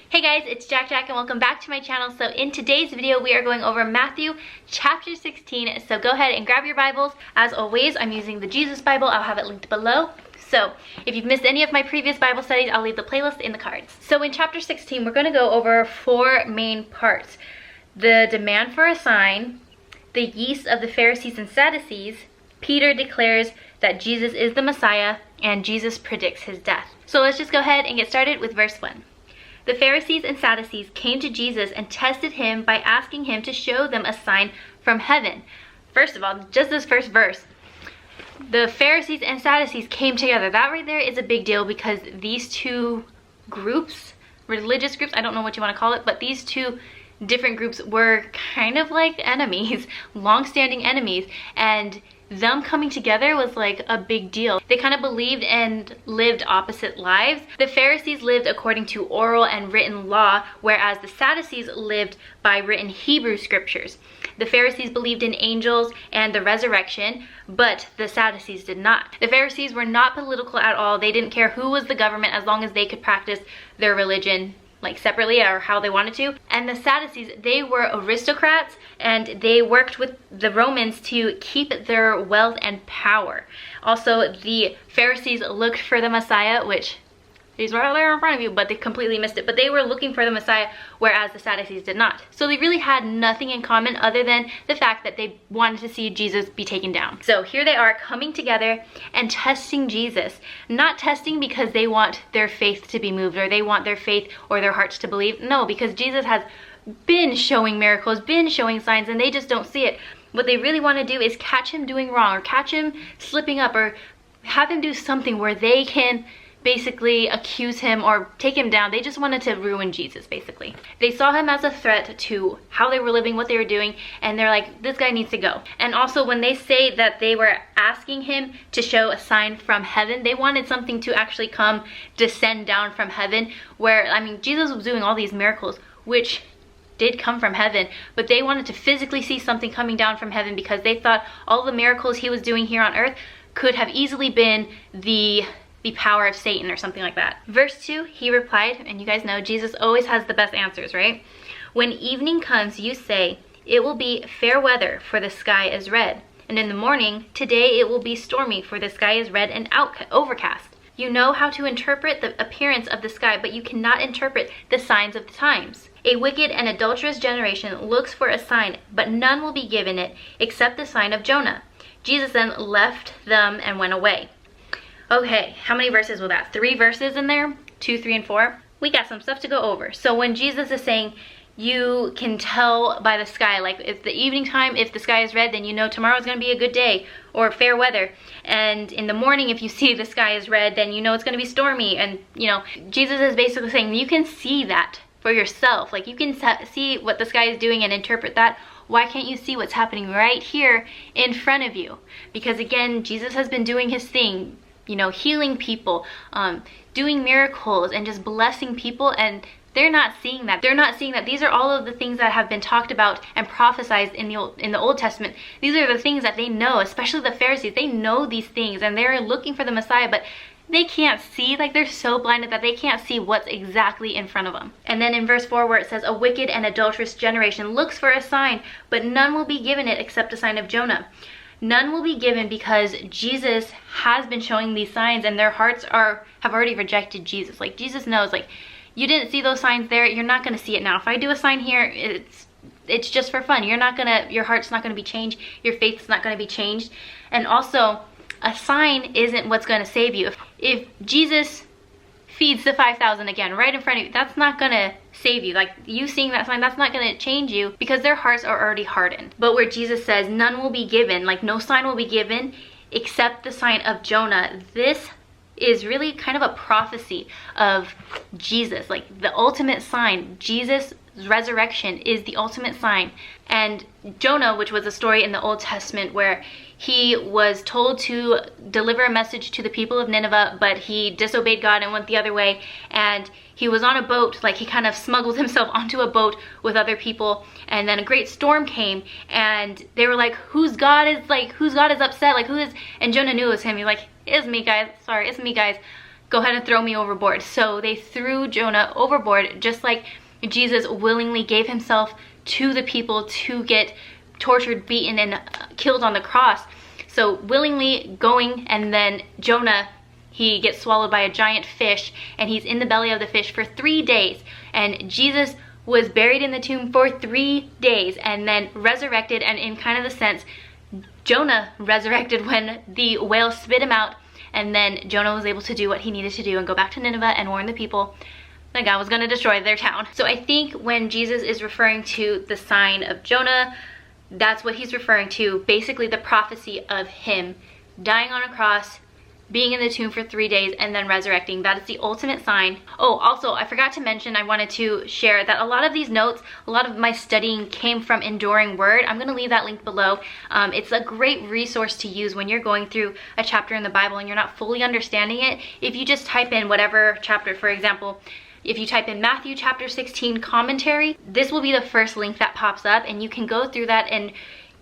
Hey guys, it's JaaackJack and welcome back to my channel. So in today's video, we are going over Matthew chapter 16. So go ahead and grab your Bibles. As always, I'm using the Jesus Bible. I'll have it linked below. So if you've missed any of my previous Bible studies, I'll leave the playlist in the cards. So in chapter 16, we're going to go over 4 main parts. The demand for a sign, the yeast of the Pharisees and Sadducees, Peter declares that Jesus is the Messiah, and Jesus predicts his death. So let's just go ahead and get started with verse 1. The Pharisees and Sadducees came to Jesus and tested him by asking him to show them a sign from heaven. First of all, just this first verse, the Pharisees and Sadducees came together. That right there is a big deal because these two groups, religious groups, I don't know what you want to call it, but these two different groups were kind of like enemies, long-standing enemies, and them coming together was like a big deal. They kind of believed and lived opposite lives. The Pharisees lived according to oral and written law, whereas the Sadducees lived by written Hebrew scriptures. The Pharisees believed in angels and the resurrection, but the Sadducees did not. The Pharisees were not political at all. They didn't care who was the government as long as they could practice their religion like separately or how they wanted to. And the Sadducees, they were aristocrats and they worked with the Romans to keep their wealth and power. Also, the Pharisees looked for the Messiah, which he's right there in front of you, but they completely missed it. But they were looking for the Messiah, whereas the Sadducees did not. So they really had nothing in common other than the fact that they wanted to see Jesus be taken down. So here they are coming together and testing Jesus. Not testing because they want their faith to be moved or they want their faith or their hearts to believe. No, because Jesus has been showing miracles, been showing signs, and they just don't see it. What they really want to do is catch him doing wrong or catch him slipping up or have him do something where they can basically accuse him or take him down. They just wanted to ruin Jesus, basically. They saw him as a threat to how they were living, what they were doing, and they're like, this guy needs to go. And also when they say that they were asking him to show a sign from heaven, they wanted something to actually come descend down from heaven, where, I mean, Jesus was doing all these miracles, which did come from heaven, but they wanted to physically see something coming down from heaven because they thought all the miracles he was doing here on earth could have easily been the power of Satan or something like that. Verse 2, he replied, and you guys know Jesus always has the best answers, right? When evening comes, you say, it will be fair weather, for the sky is red. And in the morning, today it will be stormy, for the sky is red and overcast. You know how to interpret the appearance of the sky, but you cannot interpret the signs of the times. A wicked and adulterous generation looks for a sign, but none will be given it except the sign of Jonah. Jesus then left them and went away. Okay, how many verses was that? 3 verses in there? 2, 3, and 4? We got some stuff to go over. So when Jesus is saying, you can tell by the sky, like if the evening time, if the sky is red, then you know tomorrow's gonna be a good day or fair weather. And in the morning, if you see the sky is red, then you know it's gonna be stormy. And you know, Jesus is basically saying you can see that for yourself. Like you can see what the sky is doing and interpret that. Why can't you see what's happening right here in front of you? Because again, Jesus has been doing his thing, you know, healing people, doing miracles and just blessing people, and they're not seeing that. They're not seeing that. These are all of the things that have been talked about and prophesied in the Old Testament. These are the things that they know, especially the Pharisees. They know these things and they're looking for the Messiah, but they can't see. Like they're so blinded that they can't see what's exactly in front of them. And then in verse 4 where it says, a wicked and adulterous generation looks for a sign, but none will be given it except a sign of Jonah. None will be given because Jesus has been showing these signs and their hearts have already rejected Jesus. Like Jesus knows, like you didn't see those signs there, you're not gonna see it now. If I do a sign here, it's just for fun. Your heart's not gonna be changed, your faith's not gonna be changed. And also, a sign isn't what's gonna save you. If Jesus feeds the 5,000 again right in front of you, that's not gonna save you. Like you seeing that sign, that's not gonna change you because their hearts are already hardened. But where Jesus says none will be given, like no sign will be given except the sign of Jonah, this is really kind of a prophecy of Jesus, like the ultimate sign. Jesus' resurrection is the ultimate sign. And Jonah, which was a story in the Old Testament where he was told to deliver a message to the people of Nineveh, but he disobeyed God and went the other way, and he was on a boat, like he kind of smuggled himself onto a boat with other people, and then a great storm came, and they were like, whose God is upset, like who is, and Jonah knew it was him. He's like, it's me guys, sorry, it's me guys. go ahead and throw me overboard. So they threw Jonah overboard, just like Jesus willingly gave himself to the people to get tortured, beaten, and killed on the cross. So willingly going, and then Jonah, he gets swallowed by a giant fish, and he's in the belly of the fish for 3 days. And Jesus was buried in the tomb for 3 days and then resurrected, and in kind of the sense, Jonah resurrected when the whale spit him out, and then Jonah was able to do what he needed to do and go back to Nineveh and warn the people that God was going to destroy their town. So I think when Jesus is referring to the sign of Jonah, that's what he's referring to, basically the prophecy of him dying on a cross, being in the tomb for 3 days, and then resurrecting. That is the ultimate sign. Oh, also, I forgot to mention, I wanted to share that a lot of these notes, a lot of my studying came from Enduring Word. I'm going to leave that link below. It's a great resource to use when you're going through a chapter in the Bible and you're not fully understanding it. If you just type in whatever chapter, for example, if you type in Matthew chapter 16 commentary, this will be the first link that pops up, and you can go through that and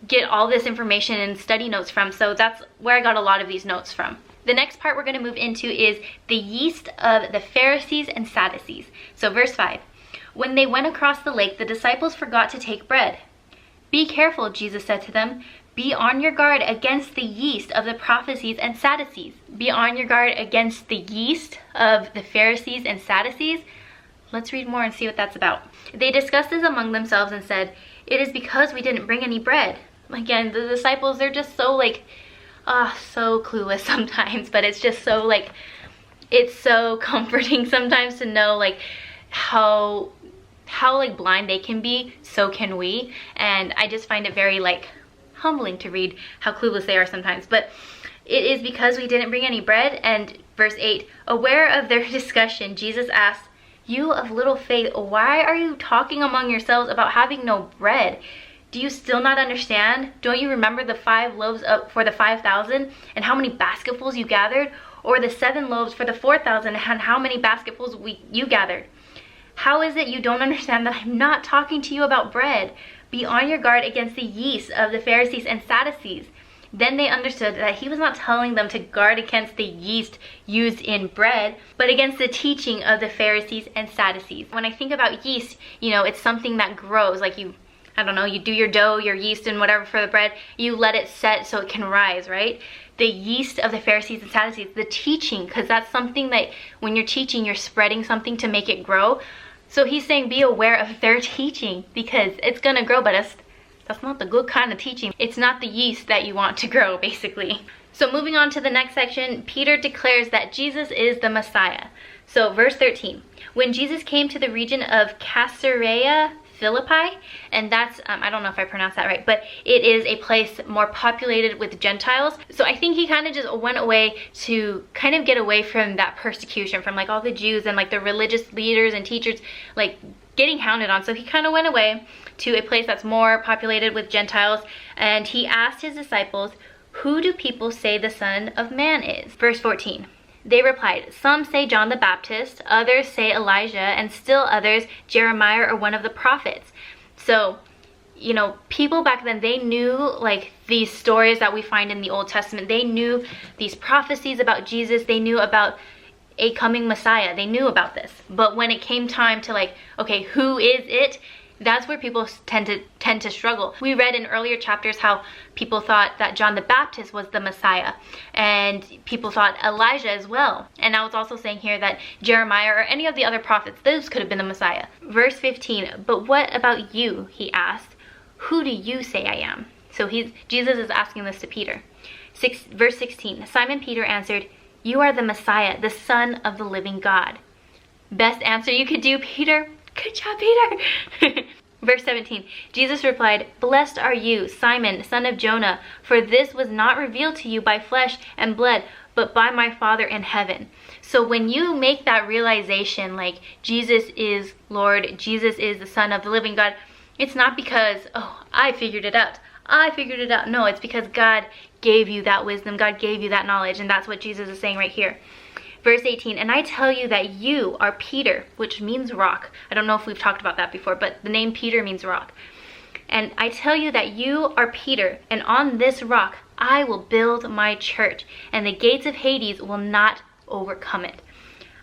get all this information and study notes from. So that's where I got a lot of these notes from. The next part we're going to move into is the yeast of the Pharisees and Sadducees. So verse 5, when they went across the lake, the disciples forgot to take bread. Be careful, Jesus said to them. Be on your guard against the yeast of the Pharisees and Sadducees. Be on your guard against the yeast of the Pharisees and Sadducees. Let's read more and see what that's about. They discussed this among themselves and said, it is because we didn't bring any bread. Again, the disciples, they're just so so clueless sometimes, but it's just so it's so comforting sometimes to know how blind they can be, so can we. And I just find it very humbling to read how clueless they are sometimes. But it is because we didn't bring any bread. And verse 8, aware of their discussion, Jesus asked, you of little faith, why are you talking among yourselves about having no bread? Do you still not understand? Don't you remember the 5 loaves for the 5,000 and how many basketfuls you gathered? Or the 7 loaves for the 4,000 and how many basketfuls you gathered? How is it you don't understand that I'm not talking to you about bread? Be on your guard against the yeast of the Pharisees and Sadducees. Then they understood that he was not telling them to guard against the yeast used in bread, but against the teaching of the Pharisees and Sadducees. When I think about yeast, it's something that grows. I don't know, you do your dough, your yeast and whatever for the bread, you let it set so it can rise, right? The yeast of the Pharisees and Sadducees, the teaching, because that's something that when you're teaching, you're spreading something to make it grow. So he's saying be aware of their teaching because it's going to grow, but that's not the good kind of teaching. It's not the yeast that you want to grow, basically. So moving on to the next section, Peter declares that Jesus is the Messiah. So verse 13, when Jesus came to the region of Caesarea Philippi, and that's, I don't know if I pronounced that right, but it is a place more populated with Gentiles. So I think he kind of just went away to kind of get away from that persecution from all the Jews and the religious leaders and teachers getting hounded on. So he kind of went away to a place that's more populated with Gentiles, and he asked his disciples, who do people say the Son of Man is? Verse 14. They replied, some say John the Baptist, others say Elijah, and still others Jeremiah or one of the prophets. So, people back then, they knew these stories that we find in the Old Testament. They knew these prophecies about Jesus. They knew about a coming Messiah. They knew about this. But when it came time to okay, who is it? That's where people tend to struggle. We read in earlier chapters how people thought that John the Baptist was the Messiah, and people thought Elijah as well. And now it's also saying here that Jeremiah or any of the other prophets, those could have been the Messiah. Verse 15, but what about you? He asked, who do you say I am? So Jesus is asking this to Peter. Verse 16, Simon Peter answered, you are the Messiah, the Son of the living God. Best answer you could do, Peter. Good job, Peter. Verse 17, Jesus replied, blessed are you, Simon, son of Jonah, for this was not revealed to you by flesh and blood, but by my Father in heaven. So when you make that realization, Jesus is Lord, Jesus is the Son of the living God, it's not because, oh, I figured it out. No, it's because God gave you that wisdom. God gave you that knowledge. And that's what Jesus is saying right here. Verse 18, and I tell you that you are Peter, which means rock. I don't know if we've talked about that before, but the name Peter means rock. And I tell you that you are Peter, and on this rock I will build my church, and the gates of Hades will not overcome it.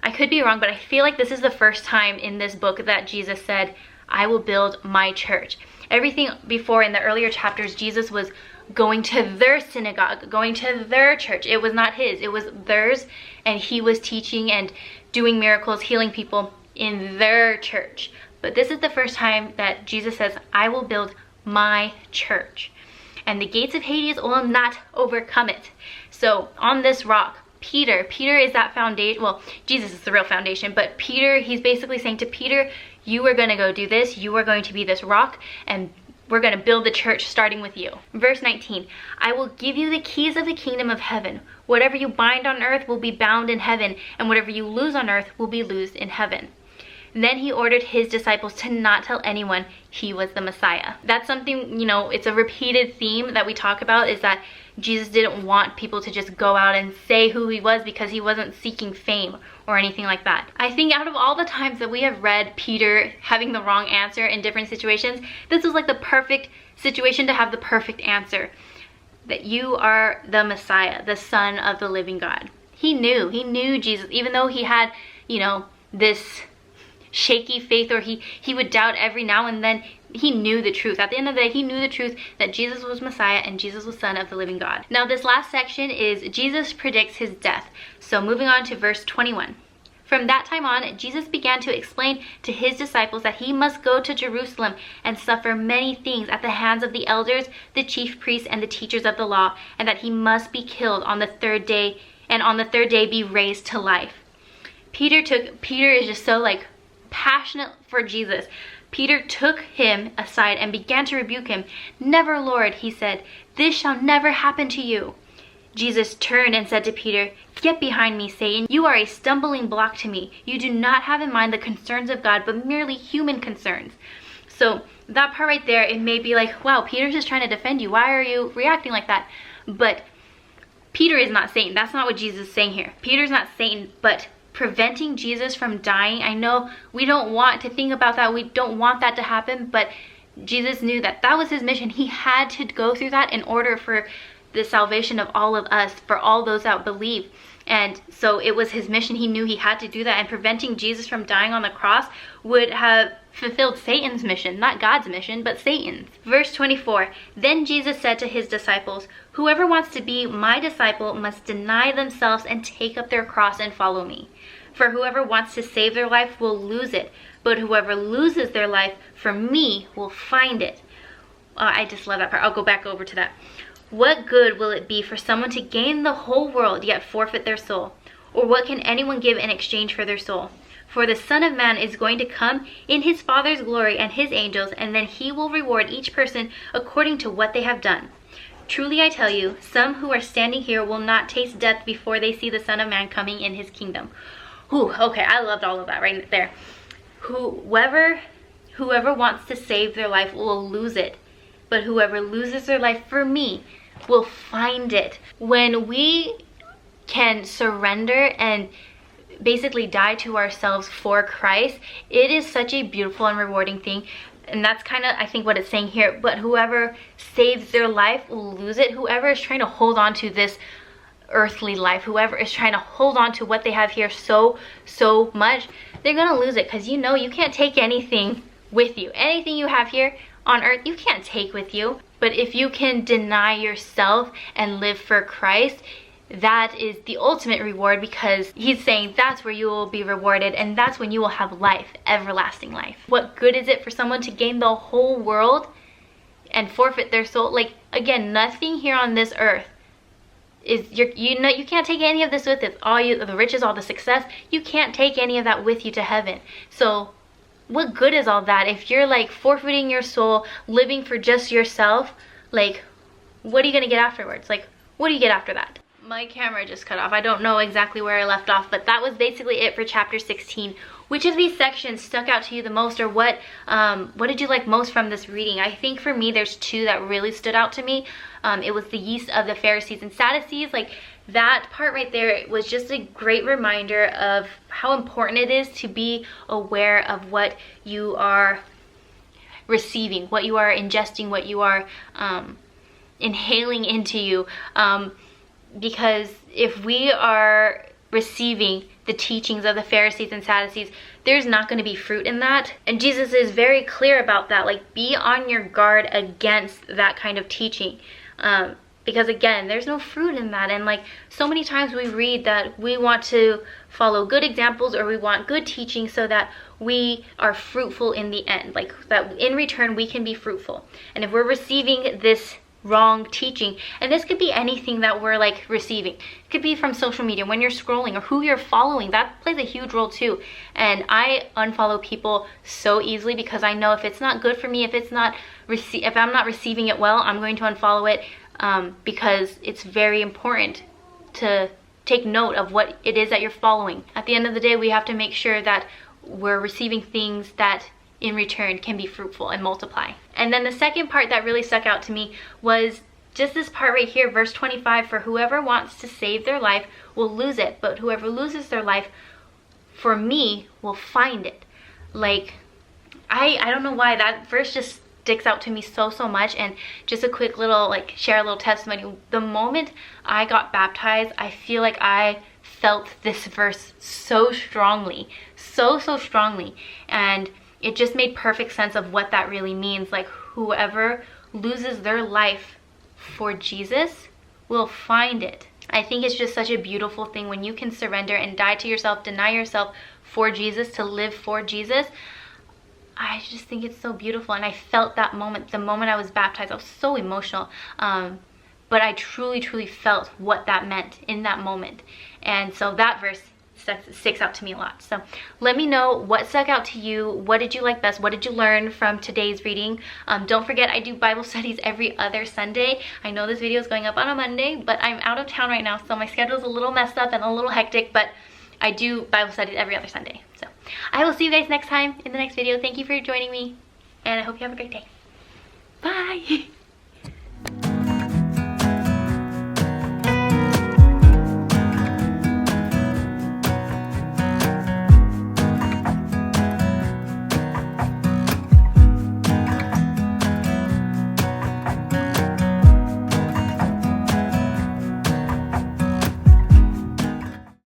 I could be wrong, but I feel like this is the first time in this book that Jesus said, I will build my church. Everything before in the earlier chapters, Jesus was going to their synagogue, going to their church. It was not his, it was theirs, and he was teaching and doing miracles, healing people in their church. But this is the first time that Jesus says, I will build my church, and the gates of Hades will not overcome it. So on this rock, Peter is that foundation. Well, Jesus is the real foundation, but Peter, he's basically saying to Peter, you are going to go do this. You are going to be this rock, and we're going to build the church starting with you. Verse 19, I will give you the keys of the kingdom of heaven. Whatever you bind on earth will be bound in heaven, and whatever you loose on earth will be loosed in heaven. Then he ordered his disciples to not tell anyone he was the Messiah. That's something, you know, it's a repeated theme that we talk about, is that Jesus didn't want people to just go out and say who he was, because he wasn't seeking fame or anything like that. I think out of all the times that we have read Peter having the wrong answer in different situations, this was like the perfect situation to have the perfect answer. That you are the Messiah, the Son of the living God. He knew Jesus, even though he had, you know, this shaky faith, or he would doubt every now and then. He knew the truth. At the end of the day, he knew the truth that Jesus was Messiah and Jesus was Son of the living God. Now this last section is Jesus predicts his death. So moving on to verse 21. From that time on, Jesus began to explain to his disciples that he must go to Jerusalem and suffer many things at the hands of the elders, the chief priests, and the teachers of the law, and that he must be killed on the third day, and on the third day be raised to life. Peter is just so like passionate for Jesus. Peter took him aside and began to rebuke him. Never, Lord, he said, this shall never happen to you. Jesus turned and said to Peter, get behind me, Satan. You are a stumbling block to me. You do not have in mind the concerns of God, but merely human concerns. So that part right there, it may be like, wow, Peter's just trying to defend you. Why are you reacting like that? But Peter is not Satan. That's not what Jesus is saying here. Peter's not Satan, but preventing Jesus from dying. I know we don't want to think about that. We don't want that to happen, but Jesus knew that that was his mission. He had to go through that in order for the salvation of all of us, for all those that believe. And so it was his mission. He knew he had to do that, and preventing Jesus from dying on the cross would have fulfilled Satan's mission, not God's mission, but Satan's. Verse 24, then Jesus said to his disciples, whoever wants to be my disciple must deny themselves and take up their cross and follow me. For whoever wants to save their life will lose it, but whoever loses their life for me will find it. I just love that part. I'll go back over to that. What good will it be for someone to gain the whole world yet forfeit their soul? Or what can anyone give in exchange for their soul? For the Son of Man is going to come in his Father's glory and his angels, and then he will reward each person according to what they have done. Truly I tell you, some who are standing here will not taste death before they see the Son of Man coming in his kingdom. Whew, okay, I loved all of that right there. Whoever wants to save their life will lose it, but whoever loses their life for me will find it. When we can surrender and basically die to ourselves for Christ, it is such a beautiful and rewarding thing. And that's kind of, I think, what it's saying here. But whoever saves their life will lose it. Whoever is trying to hold on to this earthly life, whoever is trying to hold on to what they have here so much, they're gonna lose it, because you know you can't take anything with you. Anything you have here on earth, you can't take with you. But if you can deny yourself and live for Christ, that is the ultimate reward, because he's saying that's where you will be rewarded, and that's when you will have life, everlasting life. What good is it for someone to gain the whole world and forfeit their soul? Like, again, nothing here on this earth is you can't take any of this with it. The riches, all the success, you can't take any of that with you to heaven. So what good is all that if you're like forfeiting your soul, living for just yourself? Like, what are you gonna get afterwards? Like, what do you get after that? My camera just cut off. I don't know exactly where I left off, but that was basically it for chapter 16. Which of these sections stuck out to you the most, or what did you like most from this reading? I think for me, there's two that really stood out to me. It was the yeast of the Pharisees and Sadducees. Like, that part right there was just a great reminder of how important it is to be aware of what you are receiving, what you are ingesting, what you are inhaling into you. Because if we are receiving the teachings of the Pharisees and Sadducees, there's not going to be fruit in that. And Jesus is very clear about that. Like, be on your guard against that kind of teaching. Because again, there's no fruit in that. And like, so many times we read that we want to follow good examples, or we want good teaching so that we are fruitful in the end. Like, that in return we can be fruitful. And if we're receiving this wrong teaching, and this could be anything that we're like receiving, it could be from social media when you're scrolling, or who you're following, that plays a huge role too. And I unfollow people so easily because I know if it's not good for me, if I'm not receiving it well, I'm going to unfollow it, because it's very important to take note of what it is that you're following. At the end of the day, we have to make sure that we're receiving things that in return can be fruitful and multiply. And then the second part that really stuck out to me was just this part right here, verse 25, for whoever wants to save their life will lose it, but whoever loses their life for me will find it. Like, I don't know why that verse just sticks out to me so much. And just a quick little, like, share a little testimony. The moment I got baptized, I feel like I felt this verse so strongly, so strongly, and it just made perfect sense of what that really means. Like, whoever loses their life for Jesus will find it. I think it's just such a beautiful thing when you can surrender and die to yourself, deny yourself for Jesus, to live for Jesus. I just think it's so beautiful. And I felt that moment, the moment I was baptized. I was so emotional. But I truly felt what that meant in that moment. And so that verse sticks out to me a lot. So let me know what stuck out to you. What did you like best? What did you learn from today's reading? Don't forget, I do Bible studies every other Sunday. I know this video is going up on a Monday, but I'm out of town right now, so my schedule is a little messed up and a little hectic, but I do Bible studies every other Sunday. So I will see you guys next time in the next video. Thank you for joining me, and I hope you have a great day. Bye.